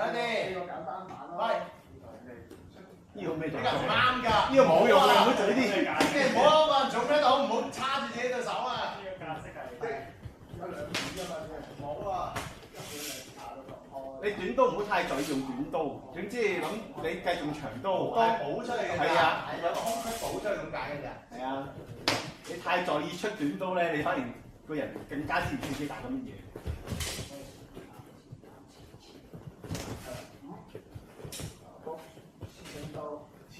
快啲！呢個簡單版咯。喂，呢個咩呢個唔啱㗎，呢個冇用嘅，唔好做呢啲。即係唔好個人做咩都好，唔好叉住自己對手啊！呢個格式係有兩邊㗎嘛，冇啊！你短刀唔好太在意用短刀，總之諗你繼續用長刀。刀補出嚟嘅係啊，係有個空隙補出嚟咁解嘅咋。係啊，你太在意出短刀咧，你反而個人更加知唔知自己打緊乜嘢。剪刀，黐，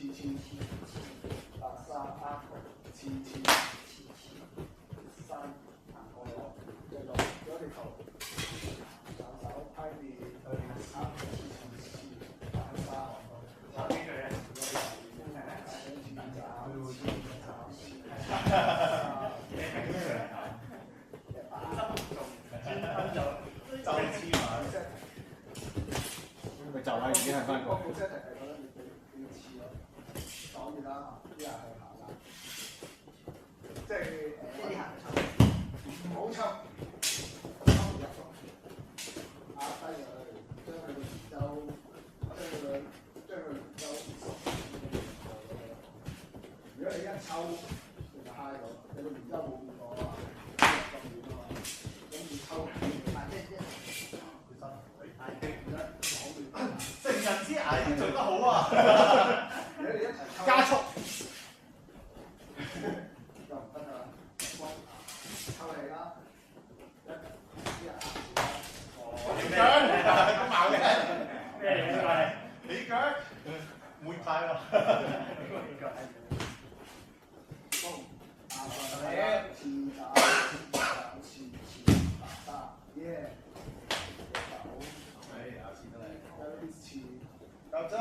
白沙啱，黐，山行過咗，繼續咗條圖，手批面去啱，白沙，抄邊句啊？就黐埋。咪就係已經係翻個。個 setting 係覺得你黐咯，講完啦，啲人去行啦，即係唔好抽，抽入壓低佢，將佢個圓周，將佢圓周如果你一抽，你就嗨咗，你個圓周冇變過啊，咁遠啊嘛，咁要抽大啲啫。成人之牙已經做得好啊！如果你一齊抽，加速。就唔得㗎啦，抽氣啦，一啲起腳咁矛嘅，咩嘢呢個係？起腳唔會派喎。夠鐘。